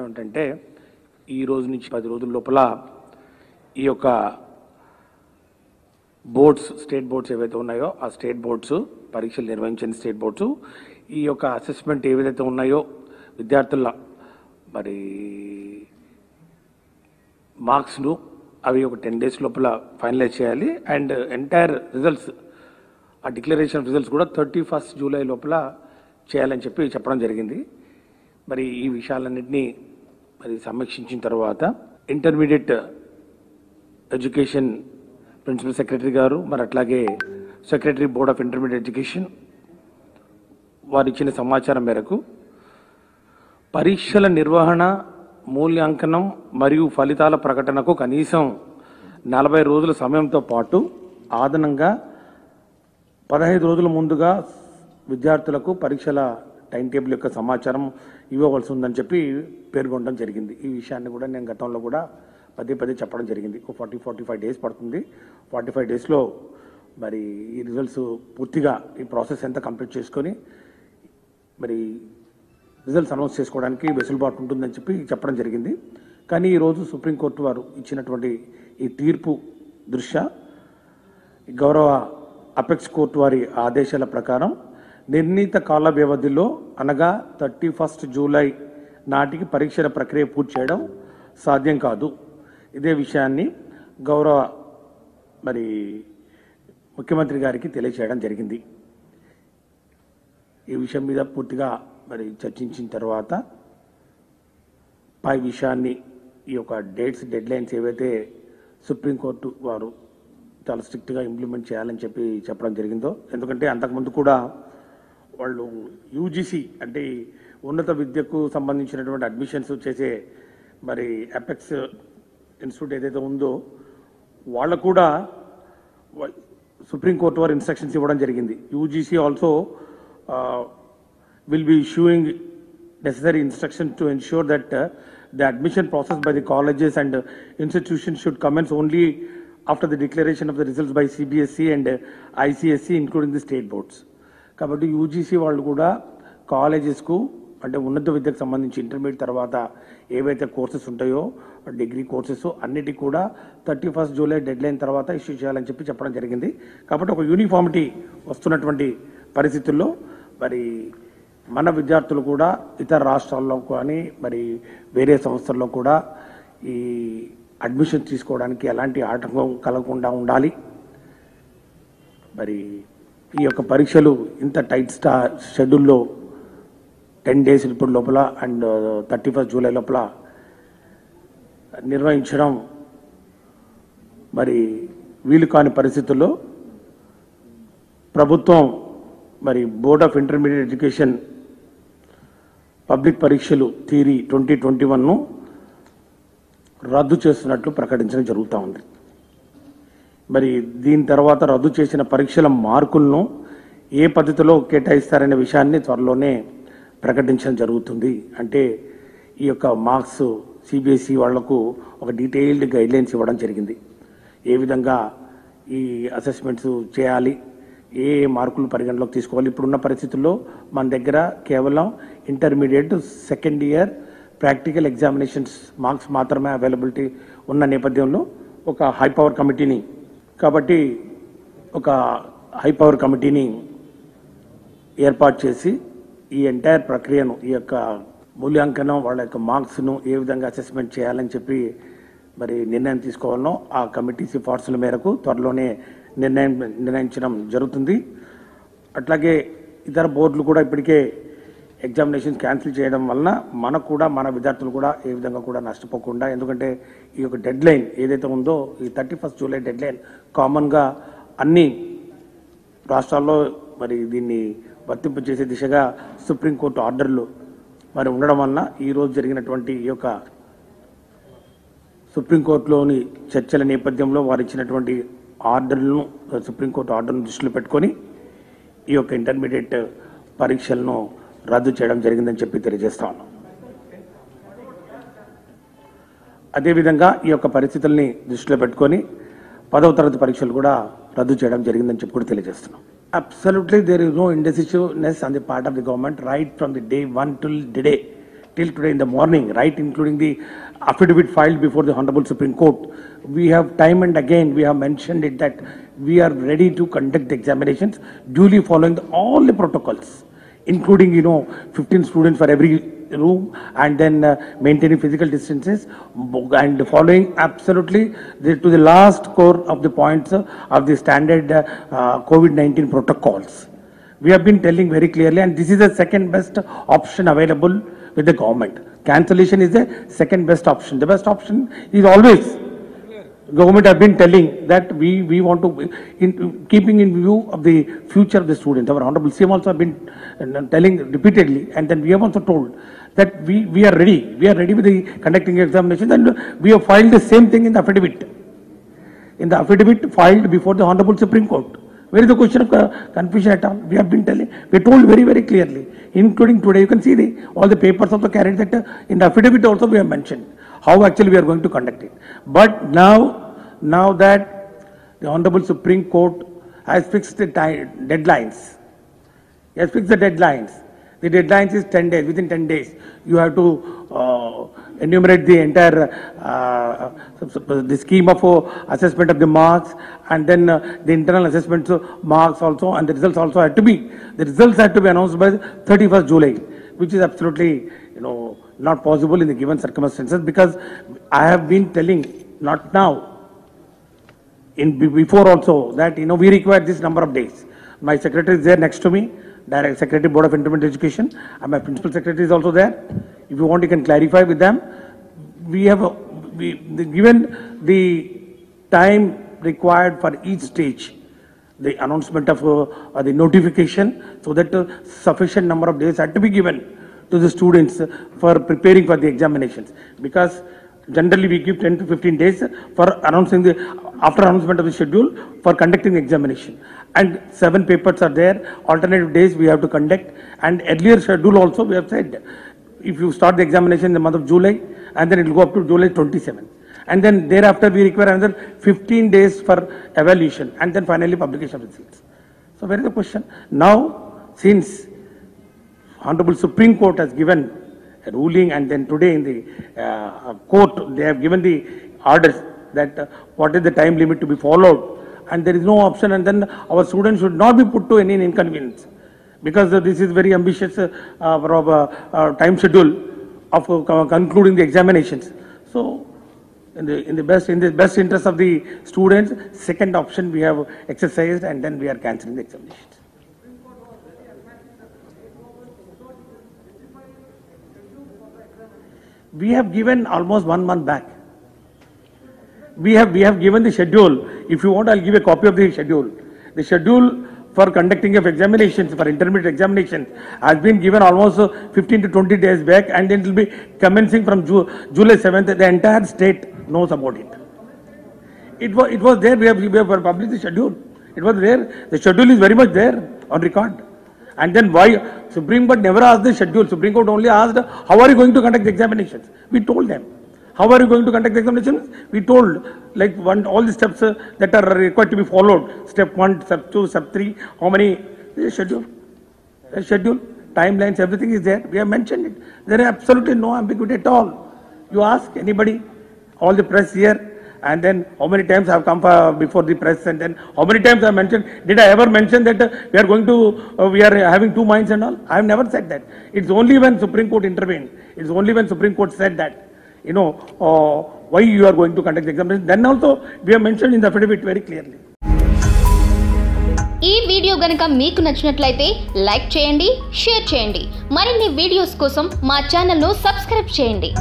ఏంటంటే ఈ రోజు నుంచి 10 రోజుల లోపల ఈ యొక్క బోర్డ్స్ స్టేట్ బోర్డ్స్ ఏవైతే ఉన్నాయో ఆ స్టేట్ బోర్డ్స్ పరీక్షలు నిర్వహించిన స్టేట్ బోర్డ్స్ ఈ యొక్క అసెస్మెంట్ ఏవైతే ఉన్నాయో విద్యార్థుల మరి మార్క్స్ను అవి ఒక 10 days లోపల ఫైనలైజ్ చేయాలి అండ్ ఎంటైర్ రిజల్ట్స్ ఆ డిక్లరేషన్ రిజల్ట్స్ కూడా 31st July లోపల చేయాలని చెప్పడం జరిగింది. మరి ఈ విషయాలన్నింటినీ మరి సమీక్షించిన తర్వాత ఇంటర్మీడియట్ ఎడ్యుకేషన్ ప్రిన్సిపల్ సెక్రటరీ గారు మరి అట్లాగే secretary board of intermediate education వారు ఇచ్చిన సమాచారం మేరకు పరీక్షల నిర్వహణ మూల్యాంకనం మరియు ఫలితాల ప్రకటనకు కనీసం 40 రోజుల సమయంతో పాటు అదనంగా 15 రోజుల ముందుగా విద్యార్థులకు పరీక్షల టైం టేబుల్ యొక్క సమాచారం ఇవ్వవలసి ఉందని పేర్కొనడం జరిగింది. ఈ విషయాన్ని కూడా నేను గతంలో కూడా పదే చెప్పడం జరిగింది. 45 days పడుతుంది. 45 daysలో మరి ఈ రిజల్ట్స్ పూర్తిగా ఈ ప్రాసెస్ ఎంత కంప్లీట్ చేసుకొని మరి రిజల్ట్స్ అనౌన్స్ చేసుకోవడానికి వెసులుబాటు ఉంటుందని చెప్పడం జరిగింది. కానీ ఈరోజు సుప్రీంకోర్టు వారు ఇచ్చినటువంటి ఈ తీర్పు దృష్ట్యా గౌరవ అపెక్స్ కోర్టు వారి ఆదేశాల ప్రకారం నిర్ణీత కాల వ్యవధిలో అనగా 31st July నాటికి పరీక్షల ప్రక్రియ పూర్తి చేయడం సాధ్యం కాదు. ఇదే విషయాన్ని గౌరవ మరి ముఖ్యమంత్రి గారికి తెలియచేయడం జరిగింది. ఈ విషయం మీద పూర్తిగా మరి చర్చించిన తర్వాత పై విషయాన్ని ఈ యొక్క డెడ్ లైన్స్ ఏవైతే సుప్రీంకోర్టు వారు చాలా స్ట్రిక్ట్గా ఇంప్లిమెంట్ చేయాలని చెప్పడం జరిగిందో, ఎందుకంటే అంతకుముందు కూడా వాళ్ళు యూజీసీ అంటే ఉన్నత విద్యకు సంబంధించినటువంటి అడ్మిషన్స్ చేసే మరి అపెక్స్ ఇన్స్టిట్యూట్ ఏదైతే ఉందో వాళ్ళకు కూడా సుప్రీంకోర్టు వారు ఇన్స్ట్రక్షన్స్ ఇవ్వడం జరిగింది. UGC also will be issuing necessary instructions to ensure that the admission process by the colleges and institutions should commence only after the declaration of the results by CBSE and ICSE including the state boards. కాబట్టి UGC వాళ్ళు కూడా కాలేజెస్కు అంటే ఉన్నత విద్యకు సంబంధించి intermediate తర్వాత ఏవైతే courses ఉంటాయో డిగ్రీ కోర్సెస్ అన్నిటికీ కూడా 31st July డెడ్లైన్ తర్వాత ఇష్యూ చేయాలని చెప్పడం జరిగింది. కాబట్టి ఒక యూనిఫామిటీ వస్తున్నటువంటి పరిస్థితుల్లో మరి మన విద్యార్థులు కూడా ఇతర రాష్ట్రాల్లో కానీ మరి వేరే సంస్థల్లో కూడా ఈ అడ్మిషన్ తీసుకోవడానికి ఎలాంటి ఆటంకం కలగకుండా ఉండాలి. మరి ఈ యొక్క పరీక్షలు ఇంత టైట్ షెడ్యూల్లో 10 days ఇప్పుడు లోపల అండ్ 31st July లోపల నిర్వహించడం మరి వీలు కాని పరిస్థితుల్లో ప్రభుత్వం మరి board of intermediate education public పరీక్షలు థియరీ 2021ను రద్దు చేస్తున్నట్లు ప్రకటించడం జరుగుతూ ఉంది. మరి దీని తర్వాత రద్దు చేసిన పరీక్షల మార్కులను ఏ పద్ధతిలో కేటాయిస్తారనే విషయాన్ని త్వరలోనే ప్రకటించడం జరుగుతుంది. అంటే ఈ యొక్క మార్క్స్ సిబిఎస్ఈ వాళ్లకు ఒక డీటెయిల్డ్ గైడ్లైన్స్ ఇవ్వడం జరిగింది. ఏ విధంగా ఈ అసెస్మెంట్స్ చేయాలి, ఏ మార్కులు పరిగణలోకి తీసుకోవాలి. ఇప్పుడున్న పరిస్థితుల్లో మన దగ్గర కేవలం intermediate second year practical examinations marks మాత్రమే అవైలబిలిటీ ఉన్న నేపథ్యంలో ఒక హై పవర్ కమిటీని ఏర్పాటు చేసి ఈ ఎంటైర్ ప్రక్రియను ఈ యొక్క మూల్యాంకనం వాళ్ళ యొక్క మార్క్స్ను ఏ విధంగా అసెస్మెంట్ చేయాలని మరి నిర్ణయం తీసుకోవాలనో ఆ కమిటీ సిఫార్సుల మేరకు త్వరలోనే నిర్ణయించడం జరుగుతుంది. అట్లాగే ఇతర బోర్డులు కూడా ఇప్పటికే ఎగ్జామినేషన్స్ క్యాన్సిల్ చేయడం వలన మనకు కూడా మన విద్యార్థులు కూడా ఏ విధంగా కూడా నష్టపోకుండా, ఎందుకంటే ఈ యొక్క డెడ్ లైన్ ఏదైతే ఉందో ఈ 31st July డెడ్ లైన్ కామన్గా అన్ని రాష్ట్రాల్లో మరి దీన్ని వర్తింపజేసే దిశగా సుప్రీంకోర్టు ఆర్డర్లు మరి ఉండడం వలన ఈరోజు జరిగినటువంటి ఈ యొక్క సుప్రీంకోర్టులోని చర్చల నేపథ్యంలో వారు ఇచ్చినటువంటి ఆర్డర్లను సుప్రీంకోర్టు ఆర్డర్ను దృష్టిలో పెట్టుకొని ఈ యొక్క ఇంటర్మీడియట్ పరీక్షలను రద్దు చేయడం జరిగిందని తెలియజేస్తా ఉన్నాం. అదేవిధంగా ఈ యొక్క పరిస్థితుల్ని దృష్టిలో పెట్టుకొని 10వ తరగతి పరీక్షలు కూడా రద్దు చేయడం జరిగిందని కూడా తెలియజేస్తున్నాం. Absolutely there is no indecisiveness on the part of the government right from the day 1 till today till today in the morning, right, including the affidavit filed before the Honorable Supreme Court, we have time and again we have mentioned it that we are ready to conduct the examinations duly following all the protocols, including 15 students for every room, and then maintaining physical distances, and following absolutely to the last core of the points of the standard COVID-19 protocols. We have been telling very clearly, and this is the second best option available with the government. Cancellation is the second best option. The best option is always, government have been telling that we want to, keeping in view of the future of the students. Our Honorable CM also have been telling repeatedly, and then we have also told that we are ready. We are ready with the conducting examinations, and we have filed the same thing in the affidavit. In the affidavit filed before the Honorable Supreme Court. Where is the question of confusion at all? We have been telling, we told very, very clearly, including today. You can see all the papers also carried that in the affidavit also we have mentioned how actually we are going to conduct it. But now that the Honorable Supreme Court has fixed the deadlines, he has fixed the deadlines. The deadlines is 10 days. Within 10 days, you have to enumerate the entire the scheme of assessment of the marks, and then the internal assessment marks also, and the results also had to be announced by 31st July, which is absolutely not possible in the given circumstances, because I have been telling, not now, before also, that we require this number of days. My secretary is there next to me, Direct Secretary, Board of Intermediate Education, and my Principal Secretary is also there. If you want, you can clarify with them. We have given the time required for each stage, the announcement of the notification, so that sufficient number of days had to be given to the students for preparing for the examinations. Because generally we give 10 to 15 days for after announcement of the schedule for conducting the examination. And 7 papers are there, alternative days we have to conduct, and earlier schedule also we have said, if you start the examination in the month of July, and then it will go up to July 27. And then thereafter we require another 15 days for evaluation, and then finally publication of results. So where is the question? Now, since Honorable Supreme Court has given a ruling, and then today in the court they have given the orders that what is the time limit to be followed, and there is no option, and then our students should not be put to any inconvenience, because this is very ambitious time schedule of concluding the examinations. So in the best interest of the students, second option we have exercised, and then we are cancelling the examinations. We have given almost 1 month back. We have given the schedule. If you want, I'll give a copy of the schedule. The schedule for conducting of examinations, for intermediate examinations, has been given almost 15 to 20 days back, and then it will be commencing from July 7th. The entire state knows about it. It was there. We have published the schedule. It was there. The schedule is very much there on record. And then why Supreme Court never asked the schedule? Supreme Court only asked, how are you going to conduct the examinations? We told them. How are you going to conduct the examinations? We told, all the steps that are required to be followed. Step 1, step 2, step 3, how many, schedule, timelines, everything is there. We have mentioned it. There is absolutely no ambiguity at all. You ask anybody, all the press here, and then how many times I have come before the press, and then how many times I mentioned, did I ever mention that we are having 2 minds and all? I have never said that. It's only when Supreme Court intervened, it's only when Supreme Court said that, why you are going to conduct the examination. Then also we have mentioned in the affidavit very clearly. ఈ video గనుక మీకు నచ్చినట్లయితే like చేయండి, share చేయండి. మరిన్ని videos కోసం మా channel ను సబ్స్క్రైబ్ చేయండి.